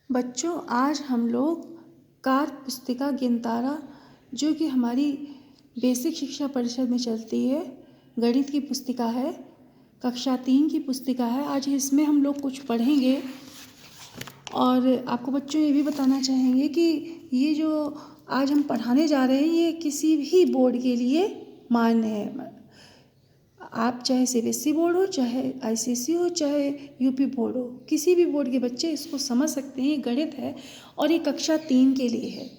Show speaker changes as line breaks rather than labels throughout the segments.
बच्चों, आज हम लोग कार्य पुस्तिका ज्ञानतारा जो कि हमारी बेसिक शिक्षा परिषद में चलती है, गणित की पुस्तिका है, कक्षा 3 की पुस्तिका है। आज इसमें हम लोग कुछ पढ़ेंगे और आपको बच्चों ये भी बताना चाहेंगे कि ये जो आज हम पढ़ाने जा रहे हैं ये किसी भी बोर्ड के लिए मान्य है। आप चाहे सीबीएसई बोर्ड हो, चाहे आईसीएसई हो, चाहे यूपी बोर्ड हो, किसी भी बोर्ड के बच्चे इसको समझ सकते हैं। ये गणित है और ये कक्षा 3 के लिए है।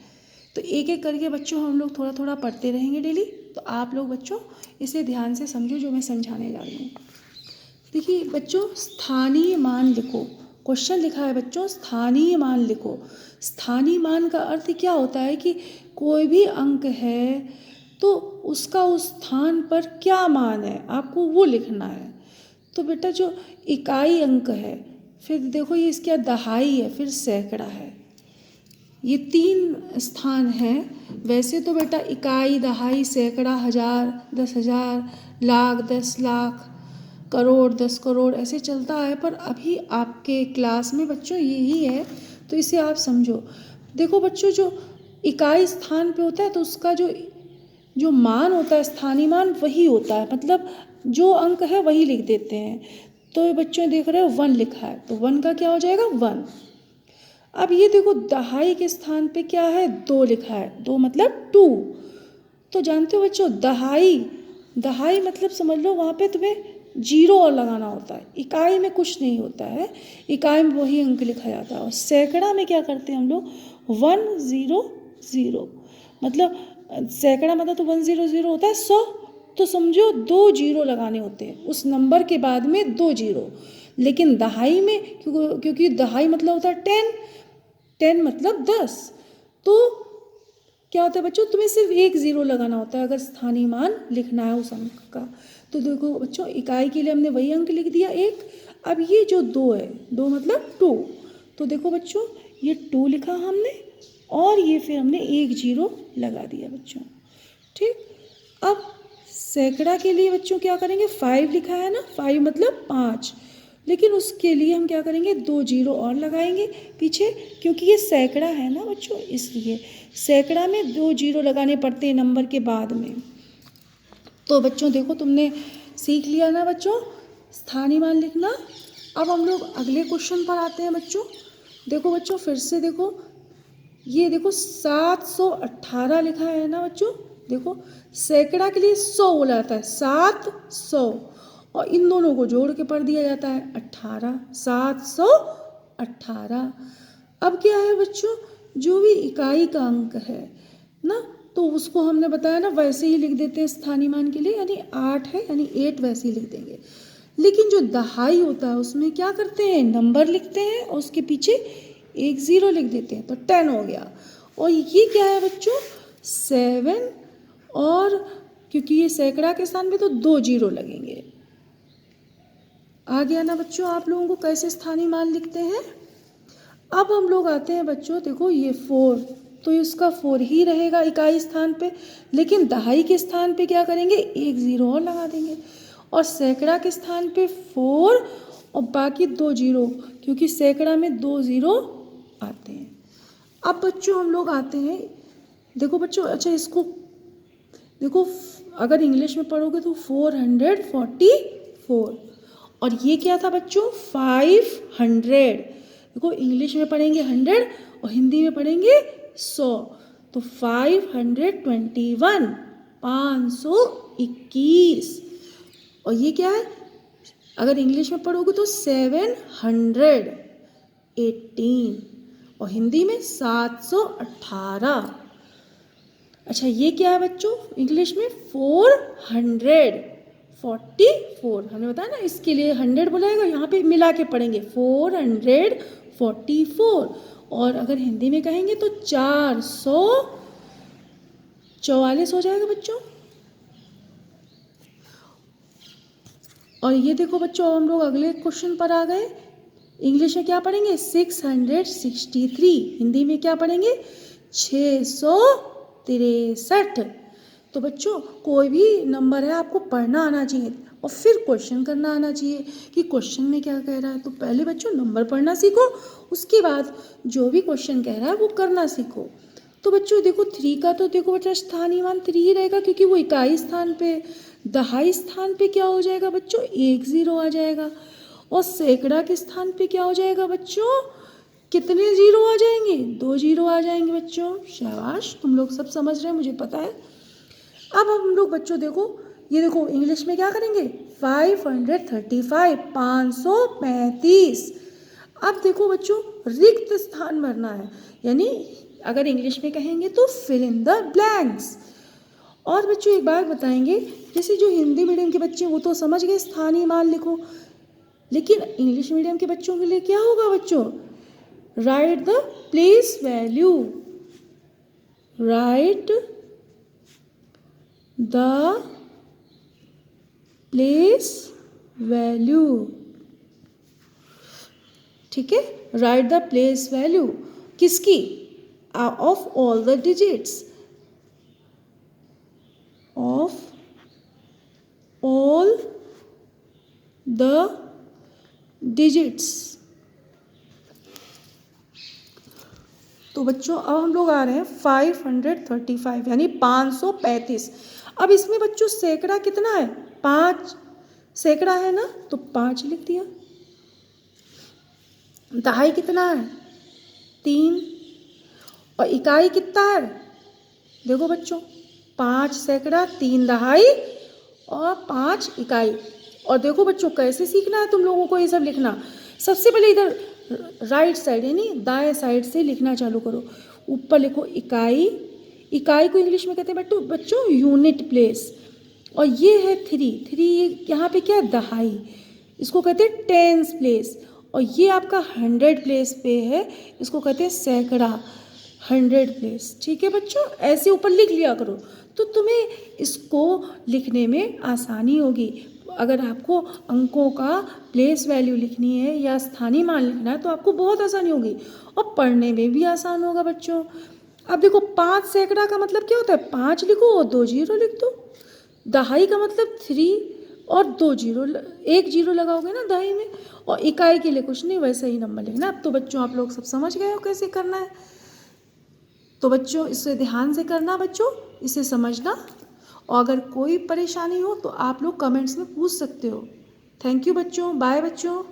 तो एक एक करके बच्चों हम लोग थोड़ा थोड़ा पढ़ते रहेंगे डेली। तो आप लोग बच्चों इसे ध्यान से समझो जो मैं समझाने जा रही हूँ। देखिए बच्चों, स्थानीय मान लिखो। क्वेश्चन लिखा है बच्चों, स्थानीय मान लिखो। स्थानीय मान का अर्थ क्या होता है कि कोई भी अंक है तो उसका उस स्थान पर क्या मान है, आपको वो लिखना है। तो बेटा जो इकाई अंक है, फिर देखो ये इसके दहाई है, फिर सैकड़ा है, ये 3 स्थान हैं। वैसे तो बेटा इकाई, दहाई, सैकड़ा, हज़ार, 10,000, लाख, 10 लाख, करोड़, 10 करोड़ ऐसे चलता है। पर अभी आपके क्लास में बच्चों यही है, तो इसे आप समझो। देखो बच्चों, जो इकाई स्थान पे होता है तो उसका जो मान होता है, स्थानीय मान, वही होता है। मतलब जो अंक है वही लिख देते हैं। तो ये बच्चों देख रहे हो 1 लिखा है, तो 1 का क्या हो जाएगा 1। अब ये देखो दहाई के स्थान पे क्या है, 2 लिखा है, 2 मतलब 2। तो जानते हो बच्चों, दहाई मतलब समझ लो वहाँ पे तुम्हें 0 और लगाना होता है। इकाई में कुछ नहीं होता है, इकाई में वही अंक लिखा जाता है। और सैकड़ा में क्या करते हैं हम लोग, 100, मतलब सैकड़ा मतलब तो 100 होता है 100। तो समझो 2 0 लगाने होते हैं, उस नंबर के बाद में 2 0। लेकिन दहाई में क्योंकि दहाई मतलब होता है 10 मतलब 10। तो क्या होता है बच्चों, तुम्हें सिर्फ 1 0 लगाना होता है अगर स्थानीय मान लिखना है उस अंक का। तो देखो बच्चों, इकाई के लिए हमने वही अंक लिख दिया 1। अब ये जो 2 है, 2 मतलब 2। तो देखो बच्चों, ये 2 लिखा हमने और ये फिर हमने 1 0 लगा दिया बच्चों। ठीक। अब सैकड़ा के लिए बच्चों क्या करेंगे, 5 लिखा है ना, 5 मतलब 5। लेकिन उसके लिए हम क्या करेंगे, 2 0 और लगाएंगे पीछे, क्योंकि ये सैकड़ा है ना बच्चों, इसलिए सैकड़ा में 2 0 लगाने पड़ते हैं नंबर के बाद में। तो बच्चों देखो, तुमने सीख लिया ना बच्चों स्थानीय मान लिखना। अब हम लोग अगले क्वेश्चन पर आते हैं बच्चों। देखो बच्चों, फिर से देखो, ये देखो 718 लिखा है ना बच्चों। देखो सैकड़ा के लिए 100 बोला जाता है, 700, और इन दोनों को जोड़ के पढ़ दिया जाता है 18, 718। अब क्या है बच्चों, जो भी इकाई का अंक है ना, तो उसको हमने बताया ना वैसे ही लिख देते हैं स्थानीय मान के लिए, यानी 8 है यानी 8 वैसे ही लिख देंगे। लेकिन जो दहाई होता है उसमें क्या करते हैं, नंबर लिखते हैं और उसके पीछे 1 0 लिख देते हैं, तो 10 हो गया। और ये क्या है बच्चों, 7, और क्योंकि ये सैकड़ा के स्थान पे तो 2 0 लगेंगे। आ गया ना बच्चों आप लोगों को कैसे स्थानीय मान लिखते हैं। अब हम लोग आते हैं बच्चों, देखो ये 4, तो इसका 4 ही रहेगा इकाई स्थान पे। लेकिन दहाई के स्थान पे क्या करेंगे, 1 0 और लगा देंगे। और सैकड़ा के स्थान पे 4 और बाकी 2 0, क्योंकि सैकड़ा में 2 0 आते हैं। अब बच्चों हम लोग आते हैं, देखो बच्चों, अच्छा इसको देखो, अगर इंग्लिश में पढ़ोगे तो 444। और ये क्या था बच्चों, 500। देखो इंग्लिश में पढ़ेंगे 100 और हिंदी में पढ़ेंगे 100। तो 521, 521। और ये क्या है, अगर इंग्लिश में पढ़ोगे तो 718, और हिंदी में 718। अच्छा ये क्या है बच्चों, इंग्लिश में 444। हमने बताया ना इसके लिए 100 बोलाएगा, यहाँ पे मिला के पढ़ेंगे 444। और अगर हिंदी में कहेंगे तो 444 हो जाएगा बच्चों। और ये देखो बच्चों, हम लोग अगले क्वेश्चन पर आ गए। इंग्लिश में क्या पढ़ेंगे, 663। हिंदी में क्या पढ़ेंगे, 663। तो बच्चों कोई भी नंबर है आपको पढ़ना आना चाहिए। और फिर क्वेश्चन करना आना चाहिए कि क्वेश्चन में क्या कह रहा है। तो पहले बच्चों नंबर पढ़ना सीखो, उसके बाद जो भी क्वेश्चन कह रहा है वो करना सीखो। तो बच्चों देखो 3 का तो देखो बच्चा स्थानीय मान 3 ही रहेगा, क्योंकि वो इकाई स्थान पे, दहाई स्थान पे क्या हो जाएगा बच्चों, 1 0 आ जाएगा। और सैकड़ा के स्थान पे क्या हो जाएगा बच्चों, कितने 0 आ जाएंगे, 2 0 आ जाएंगे बच्चों। शाबाश, तुम लोग सब समझ रहे हैं, मुझे पता है। अब हम लोग बच्चों देखो, ये देखो इंग्लिश में क्या करेंगे, 535 535। अब देखो बच्चों रिक्त स्थान भरना है, यानी अगर इंग्लिश में कहेंगे तो फिल इन द ब्लैंक्स। और बच्चों एक बात बताएंगे, जैसे जो हिंदी मीडियम के बच्चे वो तो समझ गए स्थानीय मान लिखो, लेकिन इंग्लिश मीडियम के बच्चों के लिए क्या होगा बच्चों, right the place value, right the place value, ठीक है, राइट द प्लेस वैल्यू किसकी, of all the digits, of all the digits. तो बच्चों अब हम लोग आ रहे हैं 535 यानी 535। अब इसमें बच्चों सैकड़ा कितना है, 5 सैकड़ा है ना, तो 5 लिख दिया। दहाई कितना है, 3। और इकाई कितना है, देखो बच्चों 5 सैकड़ा, 3 दहाई और 5 इकाई। और देखो बच्चों कैसे सीखना है तुम लोगों को ये सब लिखना। सबसे पहले इधर राइट साइड यानी दाएं साइड से लिखना चालू करो। ऊपर लिखो इकाई, इकाई को इंग्लिश में कहते हैं बच्चों यूनिट प्लेस। और ये है 3 यहाँ पे क्या है, दहाई, इसको कहते हैं टेंस प्लेस। और ये आपका 100 प्लेस पे है, इसको कहते हैं सैकड़ा, 100 प्लेस। ठीक है बच्चों, ऐसे ऊपर लिख लिया करो तो तुम्हें इसको लिखने में आसानी होगी। अगर आपको अंकों का प्लेस वैल्यू लिखनी है या स्थानीय मान लिखना है तो आपको बहुत आसानी होगी और पढ़ने में भी आसान होगा बच्चों। अब देखो 5 सैकड़ा का मतलब क्या होता है, 5 लिखो और 2 0 लिख दो। दहाई का मतलब 3 और 2 0, 1 0 लगाओगे ना दहाई में। और इकाई के लिए कुछ नहीं, वैसे ही नंबर लिखना। अब तो बच्चों आप लोग सब समझ गए हो कैसे करना है। तो बच्चों इसे ध्यान से करना, बच्चों इसे समझना। और अगर कोई परेशानी हो तो आप लोग कमेंट्स में पूछ सकते हो। थैंक यू बच्चों, बाय बच्चों।